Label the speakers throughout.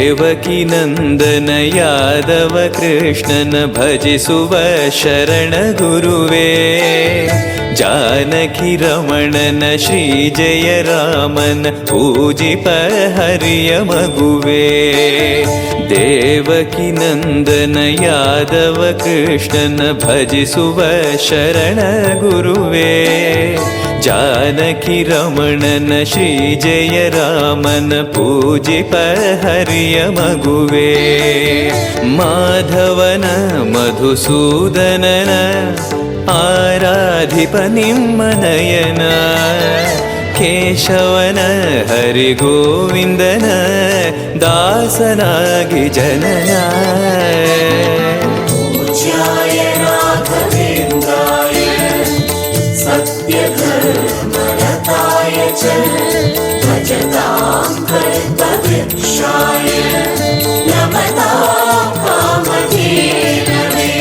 Speaker 1: ದೇವಕಿ ನಂದನ ಯಾದವ ಕೃಷ್ಣನ ಭಜಿಸುವ ಶರಣ ಗುರುವೇ. ಜಾನಕಿ ರಮಣನ ಶ್ರೀ ಜಯ ರಾಮನ ಪೂಜಿಪ ಹರಿಯ ಮಗುವೇ. ದೇವಕಿ ನಂದನ ಯಾದವ ಕೃಷ್ಣನ ಭಜಿಸುವ ಶರಣ ಗುರುವೇ. ಜಾನಕಿ ರಮಣನ ಶ್ರೀ ಜಯ ರಾಮನ ಪೂಜಿಪ ಹರಿಯ ಮಗುವೇ. ಮಾಧವನ ಮಧುಸೂದನನ ಆರಾಧಿಪ ನಿಮ್ಮ ನಯನ. ಕೇಶವನ ಹರಿಗೋವಿಂದನ ದಾಸನಾಗಿ ಜನನ.
Speaker 2: ಪೂಜ್ಯಾಯ ರಾಘವೇಂದ್ರಾಯ ಸತ್ಯಧರ್ಮರತಾಯ ಚ ಭಜತಾಂ ಕಲ್ಪವೃಕ್ಷಾಯ ನಮತಾಂ ಕಾಮಧೇನವೇ.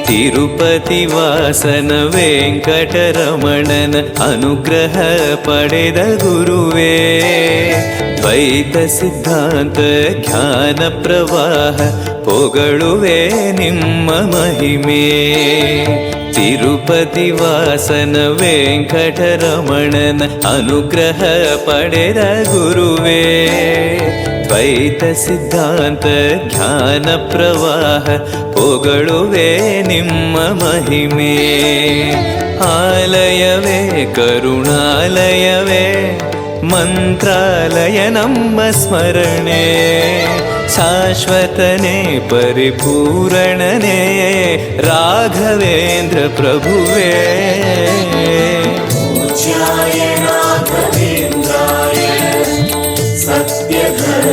Speaker 1: ತಿರುಪತಿ ವಾಸನ ವೆಂಕಟರಮಣನ ಅನುಗ್ರಹ ಪಡೆದ ಗುರುವೇ. ದ್ವೈತ ಸಿದ್ಧಾಂತ ಜ್ಞಾನ ಪ್ರವಾಹ ಪೊಗಳುವೆ ನಿಮ್ಮ ಮಹಿಮೆ. ತಿರುಪತಿ ವಾಸನ ವೆಂಕಟರಮಣನ ಅನುಗ್ರಹ ಪಡೆದ ಗುರುವೇ. ದ್ವೈತ ಸಿದ್ಧಾಂತ ಜ್ಞಾನ ಪ್ರವಾಹ ಪೊಗಳುವೆ ನಿಮ್ಮ ಮಹಿಮೆ. ಆಲಯವೇ ಕರುಣಾಲಯವೇ ಮಂತ್ರಾಲಯ ನಮ್ಮ ಸ್ಮರಣೆ. ಶಾಶ್ವತನೇ ಪರಿಪೂರಣನೇ ರಾಘವೇಂದ್ರ ಪ್ರಭುವೇ.
Speaker 2: ಪೂಜ್ಯಾಯ ರಾಘವೇಂದ್ರಾಯ ಸತ್ಯಧರ್ಮರತಾಯ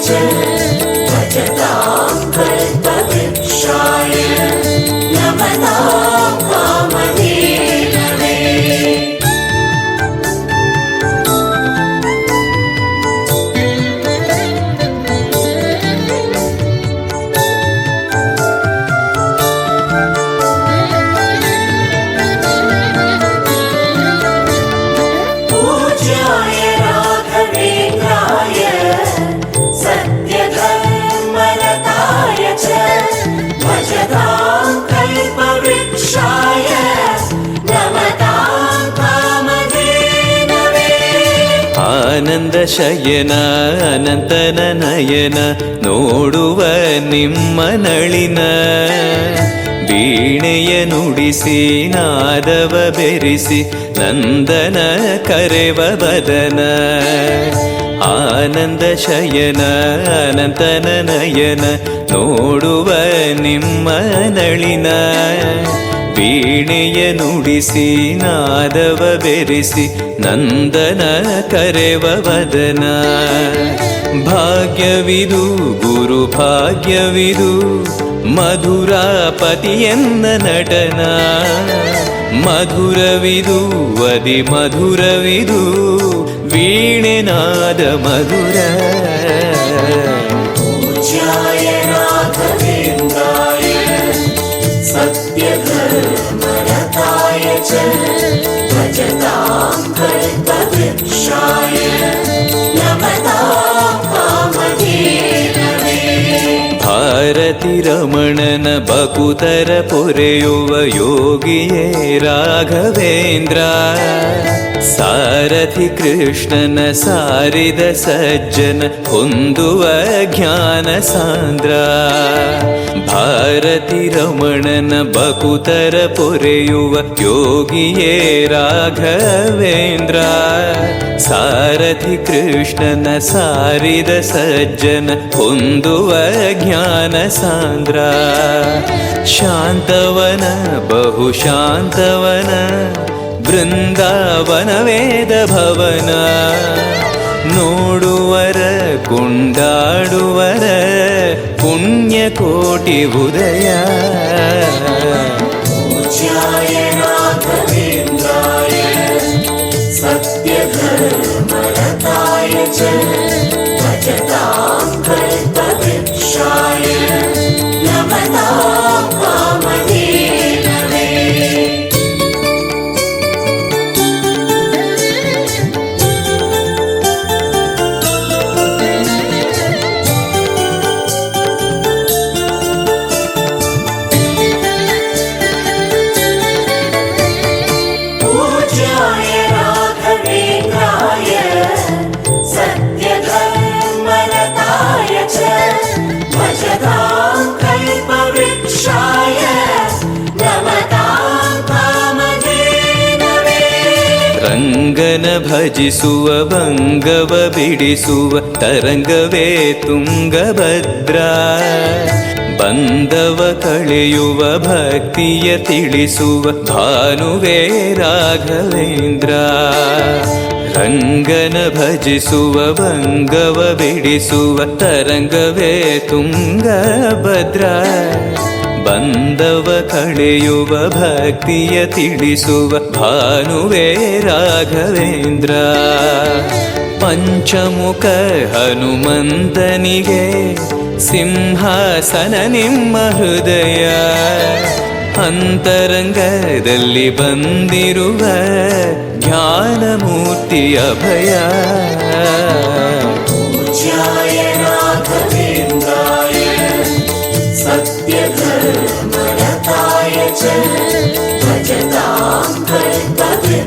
Speaker 2: ಚ ಭಜತಾಂ ಕಲ್ಪವೃಕ್ಷಾಯ ನಮತಾಂ ಕಾಮಧೇನವೇ. ಪೂಜ್ಯಾಯ ರಾಘವೇಂದ್ರಾಯ ಸತ್ಯಧರ್ಮರತಾಯ ಚ ಭಜತಾಂ ಕಲ್ಪವೃಕ್ಷಾಯ ನಮತಾಂ ಕಾಮಧೇನವೇ.
Speaker 1: ಆನಂದ ಶಯನ ಅನಂತನ ನಯನ ನೋಡುವ ನಿಮ್ಮ ನಳಿನ. ವೀಣೆಯ ನುಡಿಸಿ ನಾದವ ಬೆರೆಸಿ ನಂದನ ಕರೆವ ಬದನ. ಆನಂದ ಶಯನ ಅನಂತನ ನಯನ ನೋಡುವ ನಿಮ್ಮ ನಳಿನ. ವೀಣೆಯ ನುಡಿಸಿ ನಾದವ ಬೆರೆಸಿ ನಂದನ ಕರೆವ ವದನ. ಭಾಗ್ಯವಿದು ಗುರು ಭಾಗ್ಯವಿದು ಮಧುರಾಪತಿಯನ್ನ ನಟನ. ಮಧುರವಿದು ವದಿ ಮಧುರವಿದು ವೀಣೆನಾದ ಮಧುರ.
Speaker 2: ಪೂಜ್ಯಾಯ ರಾಘವೇಂದ್ರಾಯ ಸತ್ಯಧರ್ಮರತಾಯ ಚ ಭಜತಾಂ ಕಲ್ಪವೃಕ್ಷಾಯ ನಮತಾಂ ಕಾಮಧೇನವೇ.
Speaker 1: ಭಾರತಿ ರಮಣನ ಬಕುತರ ಪೊರೆಯುವ ಯೋಗಿಯೇ ರಾಘವೇಂದ್ರ. ಸಾರಥಿ ಕೃಷ್ಣನ ಸಾರಿದ ಸಜ್ಜನ ಹೊಂದುವ ಜ್ಞಾನ ಸಾಂದ್ರ. ಭಾರತಿ ರಮಣನ ಬಕುತರ ಪೊರೆಯುವ ಯೋಗಿಯೇ ರಾಘವೇಂದ್ರ. ಸಾರಥಿ ಕೃಷ್ಣನ ಸಾರಿದ ಸಜ್ಜನ ಹೊಂದುವ ಜ್ಞಾನ ಸಾಂದ್ರ. ಶಾಂತವನ ಬಹು ಶಾಂತವನ ಬೃಂದಾವನ ವೇದ ಭವನ. ನೋಡುವರ ಕೊಂಡಾಡುವರ ಪುಣ್ಯಕೋಟಿ ಉದಯ.
Speaker 2: ಪೂಜ್ಯಾಯ ರಾಘವೇಂದ್ರಾಯ ಸತ್ಯಧರ್ಮರತಾಯ ಚ ಭಜತಾಂ ಕಲ್ಪವೃಕ್ಷಾಯ ನಮತಾಂ ಕಾಮಧೇನವೇ.
Speaker 1: ಭಜಿಸುವ ಭಂಗವ ಬಿಡಿಸುವ ತರಂಗವೇ ತುಂಗಭದ್ರಾ. ಬಂದವ ಕಳೆಯುವ ಭಕ್ತಿಯ ತಿಳಿಸುವ ಭಾನುವೇ ರಾಘವೇಂದ್ರ. ರಂಗನ ಭಜಿಸುವ ಭಂಗವ ಬಿಡಿಸುವ ತರಂಗವೇ ತುಂಗಭದ್ರಾ. ಬಂದವ ಕಳೆಯುವ ಭಕ್ತಿಯ ತಿಳಿಸುವ ಭಾನುವೇ ರಾಘವೇಂದ್ರ. ಪಂಚಮುಖ ಹನುಮಂತನಿಗೆ ಸಿಂಹಾಸನ ನಿಮ್ಮ ಹೃದಯ. ಅಂತರಂಗದಲ್ಲಿ ಬಂದಿರುವ ಜ್ಞಾನಮೂರ್ತಿ ಅಭಯ.
Speaker 2: पूज्याय राघवेन्द्राय सत्यधर्मरताय च भजतां कल्पवृक्षाय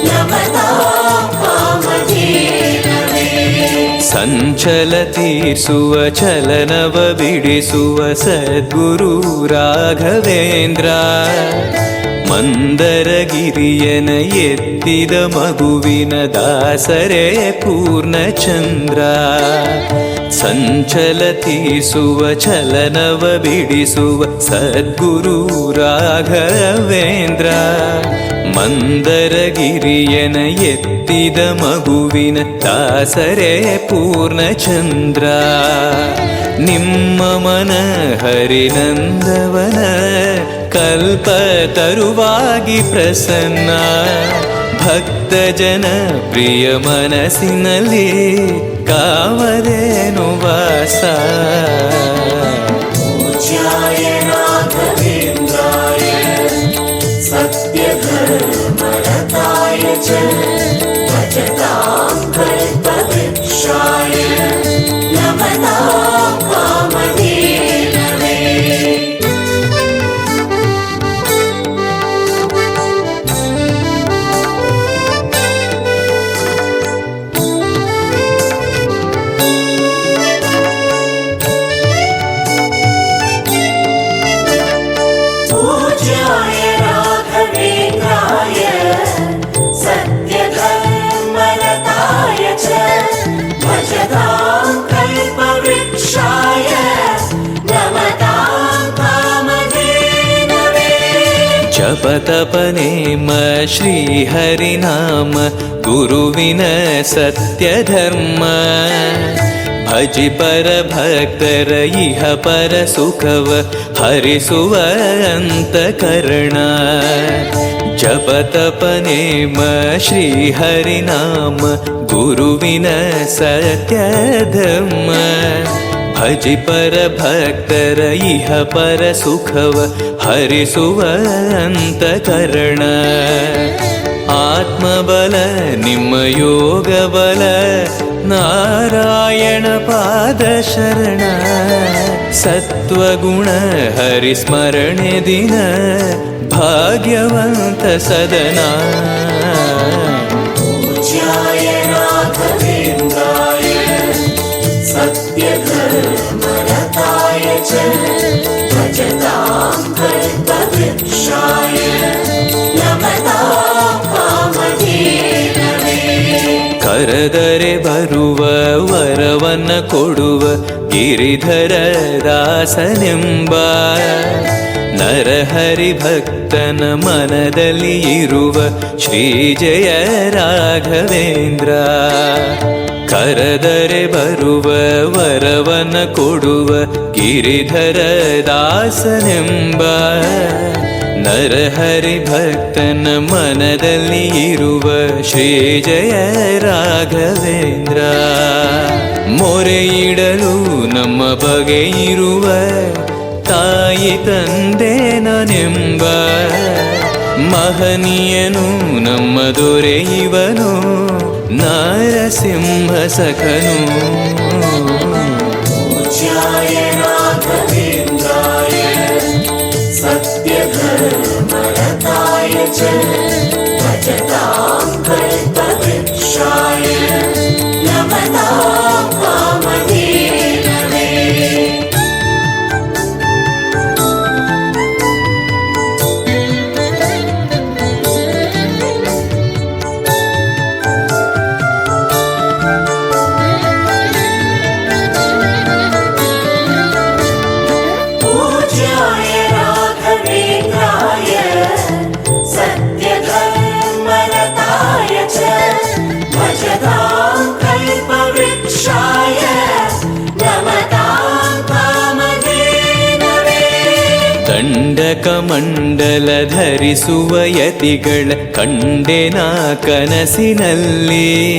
Speaker 2: नमतां कामधेनवे.
Speaker 1: ಸಂಚಲ ತೀರ್ಸುವ ಚಲನವ ಬಿಡಿಸುವ ಸದ್ಗುರು ರಾಘವೇಂದ್ರ. ಮಂದರಗಿರಿಯನ ಎತ್ತಿದ ಮಗುವಿನ ದಾಸರೇ ಪೂರ್ಣಚಂದ್ರ. ಸಂಚಲ ತೀರ್ಸುವ ಚಲನವ ಬಿಡಿಸುವ ಸದ್ಗುರು ರಾಘವೇಂದ್ರ. ಮಂದರಗಿರಿಯನ ಎತ್ತಿದ ಮಗುವಿನ ದಾಸರೇ ಪೂರ್ಣಚಂದ್ರ. ನಿಮ್ಮ ಮನ ಹರಿನಂದವನ ಕಲ್ಪ ತರುವಾಗಿ ಪ್ರಸನ್ನ. ಭಕ್ತ ಜನ ಪ್ರಿಯ ಮನಸ್ಸಿನಲ್ಲಿ ಕಾವದೇನು ವಾಸ.
Speaker 2: पूज्याय राघवेन्द्राय सत्यधर्मरताय च भजतां कल्पवृक्षाय नमतां कामधेनवे. पूज्याय राघवेन्द्राय सत्यधर्मरताय च भजतां कल्पवृक्षाय नमतां कामधेनवे.
Speaker 1: ಜಪತಪನೇಮ ಶ್ರೀಹರಿನಾಮ ಗುರುವಿನ ಸತ್ಯಧರ್ಮ. ಭಜಿ ಪರ ಭಕ್ತರ ಇಹ ಪರ ಸುಖವ ಹರಿಸುವ ಅಂತಕರಣ. ಜಪತಪನೇಮ ಶ್ರೀಹರಿನಾಮ ಗುರುವಿನ ಸತ್ಯಧರ್ಮ. ಭಜಿ ಪರ ಭಕ್ತರ ಇಹ ಪರ ಸುಖವ ಹರಿಸುವ ಅಂತಕರಣ. ಆತ್ಮಬಲ ನಿಮ್ಮ ಯೋಗ ಬಲ ನಾರಾಯಣ ಪಾದ ಶರಣ. ಸತ್ವಗುಣ ಹರಿಸ್ಮರಣೆ ದಿನ ಭಾಗ್ಯವಂತ ಸದನ.
Speaker 2: पूज्याय राघवेन्द्राय सत्यधर्मरताय च भजतां कल्पवृक्षाय नमतां कामधेनवे.
Speaker 1: ಕರೆದರೆ ಬರುವ ವರವನ್ನ ಕೊಡುವ ಗಿರಿಧರ ದಾಸನೆಂಬ. ನರಹರಿ ಭಕ್ತನ ಮನದಲ್ಲಿ ಇರುವ ಶ್ರೀ ಜಯ ರಾಘವೇಂದ್ರ. ಕರೆದರೆ ಬರುವ ವರವನ್ನ ಕೊಡುವ ಗಿರಿಧರ ದಾಸನೆಂಬ. ನರಹರಿ ಭಕ್ತನ ಮನದಲ್ಲಿ ಇರುವ ಶ್ರೀ ಜಯ ರಾಘವೇಂದ್ರ. ಮೊರೆಯಿಡಲು ನಮ್ಮ ಬಗೆ ಇರುವ ತಾಯಿ ತಂದೆ ನಾನೆಂಬ. ಮಹನೀಯನು ನಮ್ಮ ದೊರೆ ಇವನು ನಾರಸಿಂಹ ಸಖನು.
Speaker 2: पूज्याय राघवेन्द्राय सत्यधर्मरताय च भजतां कल्पवृक्षाय नमतां कामधेनवे.
Speaker 1: ಕಮಂಡಲ ಧರಿಸುವ ಯತಿಗಳ ಕಂಡೆನ ಕನಸಿನಲ್ಲಿ.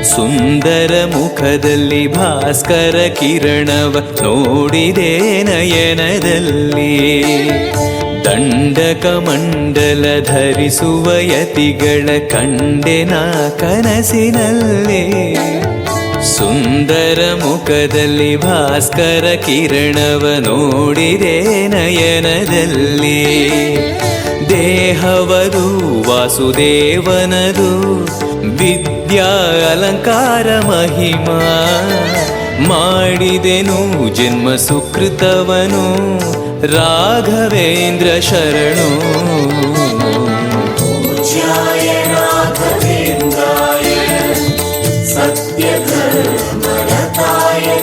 Speaker 1: ಸುಂದರ ಮುಖದಲ್ಲಿ ಭಾಸ್ಕರ ಕಿರಣವ ನೋಡಿದೆ ನಯನದಲ್ಲಿ. ದಂಡಕ ಮಂಡಲ ಧರಿಸುವ ಯತಿಗಳ ಕಂಡೆನ ಕನಸಿನಲ್ಲಿ. ಸುಂದರ ಮುಖದಲ್ಲಿ ಭಾಸ್ಕರ ಕಿರಣವ ನೋಡಿದೆ ನಯನದಲ್ಲಿ. ದೇಹವದು ವಾಸುದೇವನದು ವಿದ್ಯಾ ಅಲಂಕಾರ ಮಹಿಮಾ. ಮಾಡಿದೆನು ಜನ್ಮ ಸುಕೃತವನು ರಾಘವೇಂದ್ರ ಶರಣು.
Speaker 2: पूज्याय राघवेन्द्राय सत्यधर्मरताय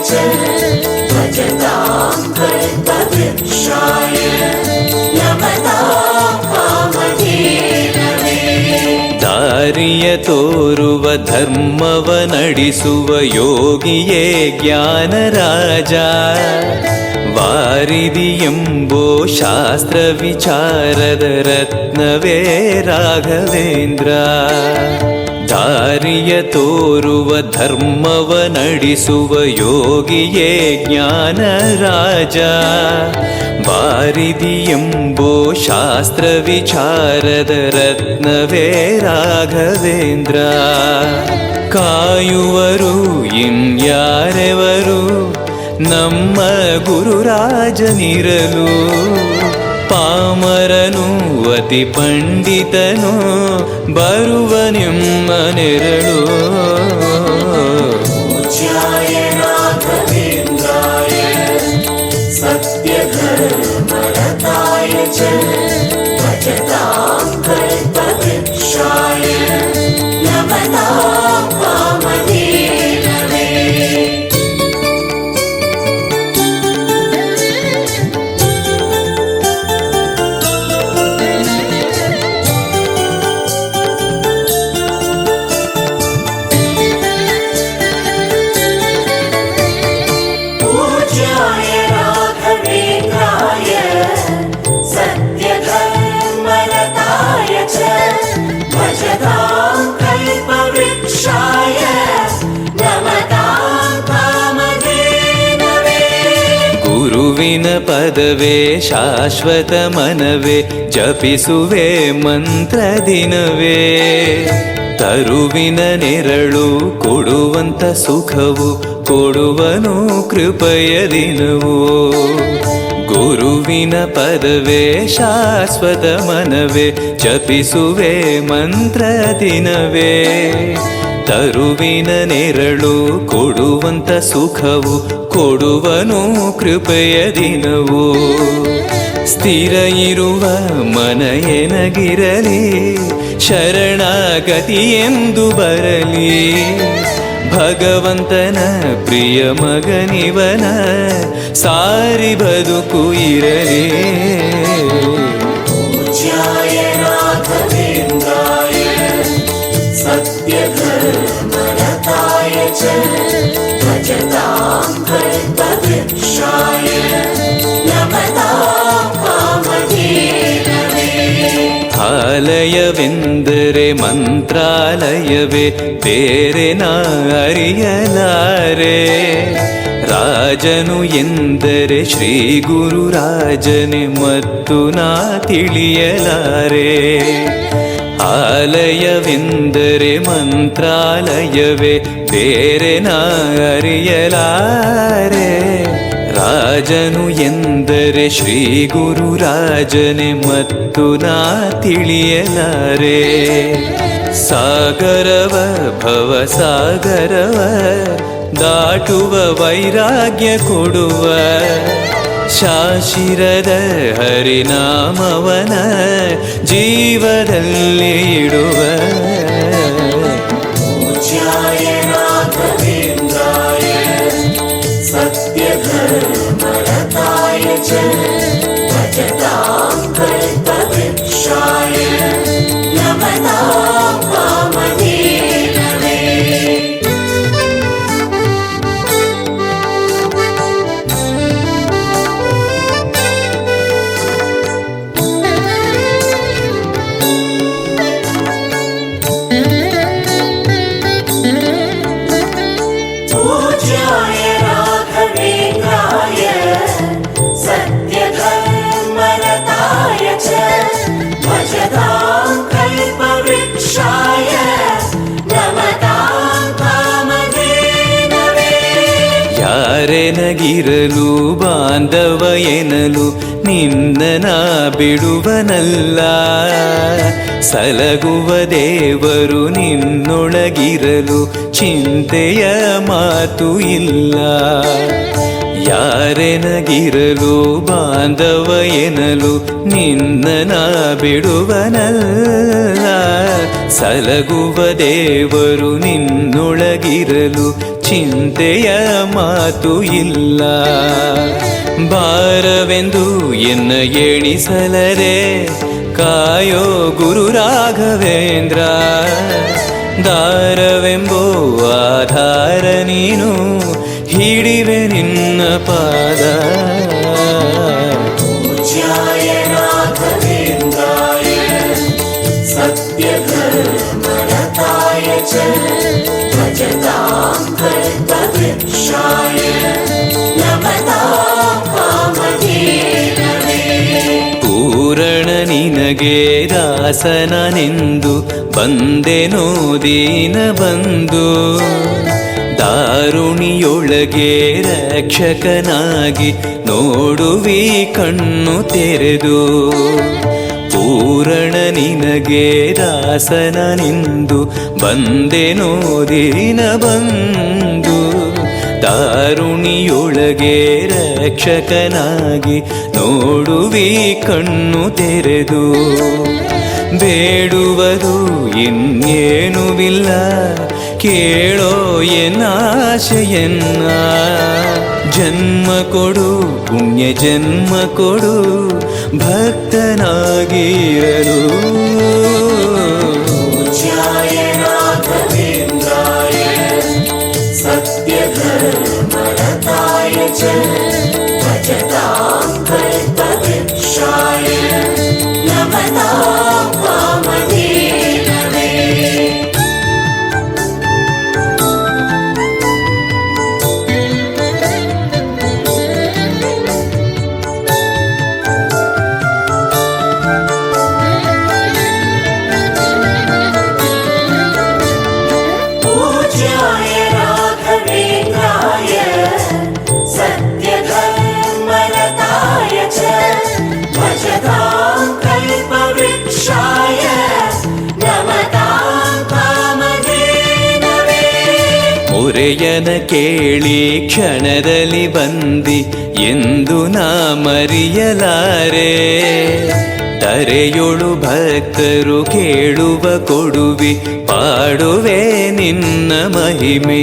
Speaker 2: च भजतां कल्पवृक्षाय नमतां कामधेनवे.
Speaker 1: ದಾರಿಯ ತೋರುವ ಧರ್ಮವ ನಡೆಸುವ ಯೋಗಿಯೇ ಜ್ಞಾನರಾಜ. ವಾರಿದಿ ಎಂಬೋ ಶಾಸ್ತ್ರ ವಿಚಾರದ ರತ್ನವೇ ರಾಘವೇಂದ್ರ. ದಾರಿಯ ತೋರುವ ಧರ್ಮವ ನಡೆಸುವ ಯೋಗಿಯೇ ಜ್ಞಾನರಾಜ. ವಾರಿದಿ ಎಂಬೋ ಶಾಸ್ತ್ರ ವಿಚಾರದ ರತ್ನವೇ ರಾಘವೇಂದ್ರ. ಕಾಯುವರು ಇನ್ಯಾರೆವರು ನಮ್ಮ ಗುರುರಾಜನಿರಲು. ಪಾಮರನು ಅತಿ ಪಂಡಿತನು ಬರುವ ನಿಮ್ಮ ನೆರಳು.
Speaker 2: पूज्याय राघवेन्द्राय सत्यधर्मरताय च भजतां कल्पवृक्षाय नमतां कामधेनवे. पूज्याय राघवेन्द्राय सत्यधर्मरताय च भजतां कल्पवृक्षाय नमतां कामधेनवे.
Speaker 1: ಗುರುವಿನ ಪದವೇ ಶಾಶ್ವತ ಮನವೇ ಜಪಿಸುವೆ ಮಂತ್ರ ದಿನವೇ. ತರುವಿನ ನೆರಳು ಕೊಡುವಂತ ಸುಖವು ಕೊಡುವನು ಕೃಪೆಯ ದಿನವೋ. ಗುರುವಿನ ಪದವೇ ಶಾಶ್ವತ ಮನವೇ ಜಪಿಸುವೆ ಮಂತ್ರ ದಿನವೇ. ತರುವಿನ ನೆರಳು ಕೊಡುವಂತ ಸುಖವು ಕೊಡುವನು ಕೃಪೆಯ ದಿನವೋ. ಸ್ಥಿರ ಇರುವ ಮನ ಎನಗಿರಲಿ ಶರಣಾಗತಿ ಎಂದು ಬರಲಿ. ಭಗವಂತನ ಪ್ರಿಯ ಮಗನಿವನ ಸಾರಿ ಬದುಕು ಇರಲಿ.
Speaker 2: पूज्याय राघवेन्द्राय सत्यधर्मरताय च भजतां कल्पवृक्षाय नमतां कामधेनवे.
Speaker 1: ಆಲಯವೆಂದರೆ ಮಂತ್ರಾಲಯವೇ ಬೇರೆ ನಾ ಅರಿಯಲಾರೆ. ರಾಜನು ಎಂದರೆ ಶ್ರೀ ಗುರುರಾಜನೇ ಮತ್ತು ನಾ ತಿಳಿಯಲಾರೆ. ಆಲಯವೆಂದರೆ ಮಂತ್ರಾಲಯವೇ ಬೇರೆ ನಾ ಅರಿಯಲಾರೆ. ರಾಜನು ಎಂದರೆ ಶ್ರೀ ಗುರುರಾಜನೇ ಮತ್ತು ನಾ ತಿಳಿಯಲಾರೆ. ಸಾಗರವ ಭವ ಸಾಗರವ ದಾಟುವ ವೈರಾಗ್ಯ ಕೊಡುವ ಶಾಶಿರದ ಹರಿನಾಮವನ ಜೀವದಲ್ಲಿ ಇಡುವ.
Speaker 2: पूज्याय राघवेन्द्राय सत्यधर्मरताय च भजतां कल्पवृक्षाय नमतां कामधेनवे. वृक्षाय नमतां कामधेनवे
Speaker 1: ಯಾರೆನಗಿರಲು ಬಾಂಧವ ಎನಲು ನಿನ್ನ ಬಿಡುವನಲ್ಲ ಸಲಗುವ ದೇವರು ನಿನ್ನೊಳಗಿರಲು ಚಿಂತೆಯ ಮಾತು ಇಲ್ಲ ಯಾರೆನಗಿರಲು ಬಾಂಧವ ಎನಲು ನಿನ್ನ ಬಿಡುವನಲ್ಲ ಸಲಗುವ ದೇವರು ನಿನ್ನೊಳಗಿರಲು ಚಿಂತೆಯ ಮಾತು ಇಲ್ಲ ಭಾರವೆಂದು ಎನ್ನ ಎಣಿಸಲರೆ ಕಾಯೋ ಗುರು ರಾಘವೇಂದ್ರ ದಾರವೆಂಬೋ ಆಧಾರ ನೀನು ಹಿಡಿವೆ ನಿನ್ನ ಪಾದ
Speaker 2: पूज्याय राघवेन्द्राय सत्यधर्मरताय च भजतां कल्पवृक्षाय नमतां कामधेनवे
Speaker 1: ಪೂರಣ ನಿನಗೆ ದಾಸನನೆಂದು ಬಂದೆನೋ ದೀನ ಬಂದು ದಾರುಣಿಯೊಳಗೆ ರಕ್ಷಕನಾಗಿ ನೋಡುವಿ ಕಣ್ಣು ತೆರೆದು ಪೂರಣ ನಿನಗೆ ದಾಸನನೆಂದು ಬಂದೆನೋ ದೀನ ಬಂದು ದಾರುಣಿಯೊಳಗೆ ರಕ್ಷಕನಾಗಿ ನೋಡುವಿ ಕಣ್ಣು ತೆರೆದು ಬೇಡುವುದು ಇನ್ನೇನುವಿಲ್ಲ ಕೇಳೋ ಎನ್ನಾಶೆಯನ್ನ ಜನ್ಮ ಕೊಡು ಪುಣ್ಯ ಜನ್ಮ ಕೊಡು ಭಕ್ತನಾಗಿರಲು
Speaker 2: पूज्याय राघवेन्द्राय सत्यधर्मरताय च भजतां कल्पवृक्षाय नमतां कामधेनवे पूज्याय राघवेन्द्राय सत्यधर्मरताय च भजतां कल्पवृक्षाय नमतां कामधेनवे
Speaker 1: ಮೊರೆಯನ ಕೇಳಿ ಕ್ಷಣದಲ್ಲಿ ಬಂದಿ ಎಂದು ನಾ ಮರೆಯಲಾರೆ ತರೆಯೊಳು ಭಕ್ತರು ಕೇಳುವ ಕೊಡುವಿ ಪಾಡುವೆ ನಿನ್ನ ಮಹಿಮೆ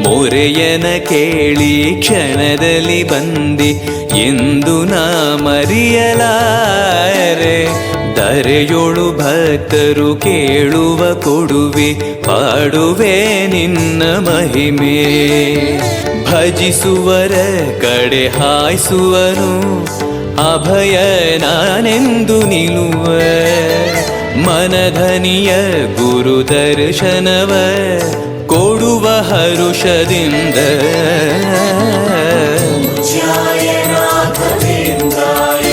Speaker 1: ಮೊರೆಯನ ಕೇಳಿ ಕ್ಷಣದಲ್ಲಿ ಬಂದಿ ಎಂದು ನಾ ಮರೆಯಲಾರೆ ಧರೆಯೊಳು ಭಕ್ತರು ಕೇಳುವ ಕೊಡುವೆ ಪಾಡುವೆ ನಿನ್ನ ಮಹಿಮೆ ಭಜಿಸುವರ ಕಡೆ ಹಾಯಿಸುವನು ಅಭಯ ನಾನೆಂದು ನಿಲ್ಲುವ ಮನಧನಿಯ ಗುರು ದರ್ಶನವ ಕೊಡುವ ಹರುಷದಿಂದ
Speaker 2: पूज्याय राघवेन्द्राय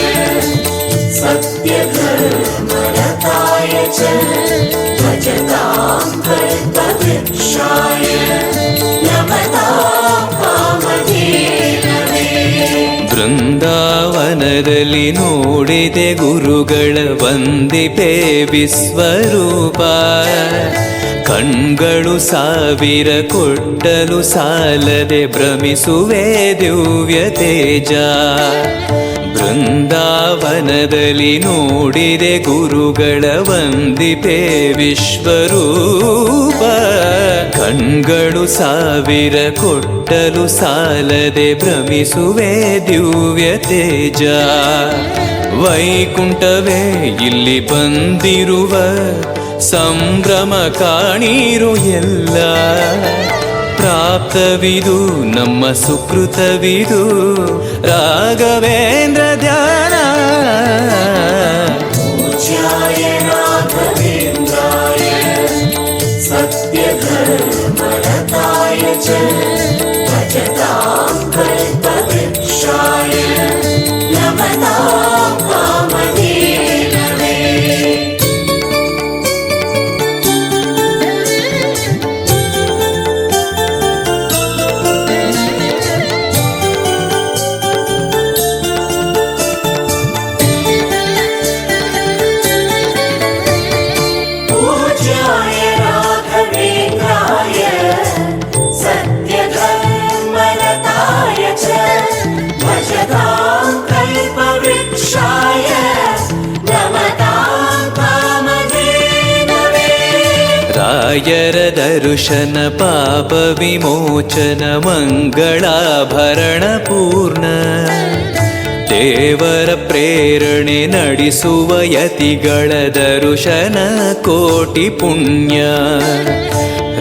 Speaker 2: सत्यधर्मरताय च भजतां कल्पवृक्षाय नमतां कामधेनवे
Speaker 1: ಬೃಂದಾವನದಲ್ಲಿ ನೋಡಿದೆ ಗುರುಗಳ ವಂದಿಪೆ ವಿಶ್ವರೂಪ ಕಣ್ಗಳು ಸಾವಿರ ಕೊಟ್ಟಲು ಸಾಲದೆ ಭ್ರಮಿಸುವೆ ದಿವ್ಯ ತೇಜ ಬೃಂದಾವನದಲ್ಲಿ ನೋಡಿದೆ ಗುರುಗಳ ವಂದಿಪೆ ವಿಶ್ವರೂಪ ಕಣ್ಗಳು ಸಾವಿರ ಕೊಟ್ಟಲು ಸಾಲದೆ ಭ್ರಮಿಸುವೆ ದಿವ್ಯ ತೇಜ ವೈಕುಂಠವೇ ಇಲ್ಲಿ ಬಂದಿರುವ ಸಂಭ್ರಮ ಕಾಣೀರು ಎಲ್ಲ ಪ್ರಾಪ್ತವಿದು ನಮ್ಮ ಸುಕೃತವಿದು ರಾಘವೇಂದ್ರ ಧ್ಯಾನ
Speaker 2: पूज्याय राघवेन्द्राय सत्यधर्मरताय च भजतां कल्पवृक्षाय नमतां कामधेनवे
Speaker 1: ರಾಯರ ದರ್ಶನ ಪಾಪ ವಿಮೋಚನ ಮಂಗಳಾಭರಣ ಪೂರ್ಣ ದೇವರ ಪ್ರೇರಣೆ ನಡೆಸುವ ಯತಿಗಳ ದರ್ಶನ ಕೋಟಿ ಪುಣ್ಯ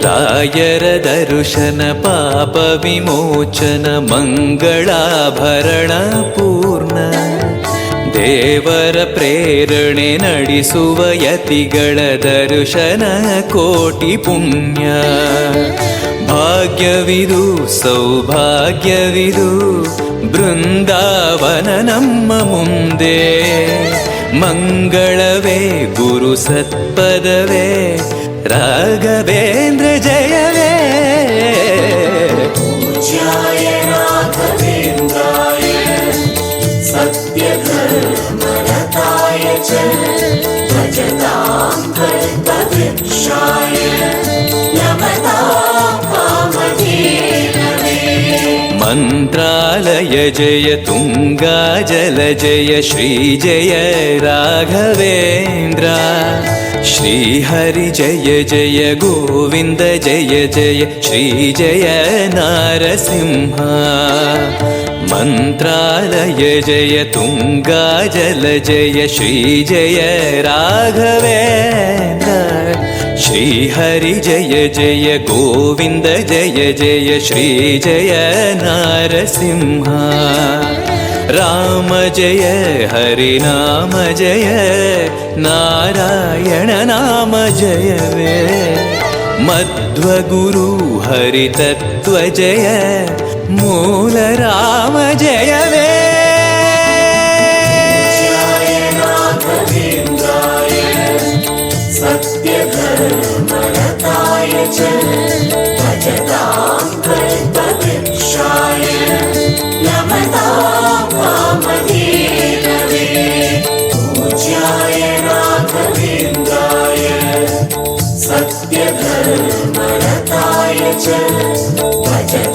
Speaker 1: ರಾಯರ ದರ್ಶನ ಪಾಪ ವಿಮೋಚನ ಮಂಗಳಾಭರಣ ಪೂರ್ಣ ದೇವರ ಪ್ರೇರಣೆ ನಡೆಸುವ ಯತಿಗಳ ದರ್ಶನ ಕೋಟಿ ಪುಣ್ಯ ಭಾಗ್ಯವಿದು ಸೌಭಾಗ್ಯವಿದು ಬೃಂದಾವನ ನಮ್ಮ ಮುಂದೆ ಮಂಗಳವೇ ಗುರು ಸತ್ಪದವೇ ರಾಘವೇಂದ್ರ ಜಯವೇ
Speaker 2: पूज्याय राघवेन्द्राय सत्यधर्मरताय च भजतां कल्पवृक्षाय नमतां कामधेनवे
Speaker 1: ಮಂತ್ರಾಲಯ ಜಯ ತುಂಗಾ ಜಲ ಜಯ ಶ್ರೀ ಜಯ ರಾಘವೇಂದ್ರ ಶ್ರೀಹರಿ ಜಯ ಜಯ ಗೋವಿಂದ ಜಯ ಜಯ ಶ್ರೀ ಜಯ ನಾರಸಿಂಹ ಮಂತ್ರಾಲಯ ಜಯ ತುಂಗಾ ಜಲ ಜಯ ಶ್ರೀ ಜಯ ರಾಘವೇಂದ್ರ ಶ್ರೀಹರಿ ಜಯ ಜಯ ಗೋವಿಂದ ಜಯ ಜಯ ಶ್ರೀ ಜಯ ನಾರಸಿಂಹ ರಾಮ ಜಯ ಹರಿ ನಾಮ ಜಯ ನಾರಾಯಣ ನಾಮ ಜಯವೇ ಮಧ್ವಗುರು ಹರಿ ತತ್ವ ಜಯ ಮೂಲ ರಾಮ ಜಯವೇ
Speaker 2: पूज्याय राघवेन्द्राय सत्यधर्मरताय च भजतां कल्पवृक्षाय नमतां कामधेनवे पूज्याय राघवेन्द्राय सत्यधर्मरताय च भजतां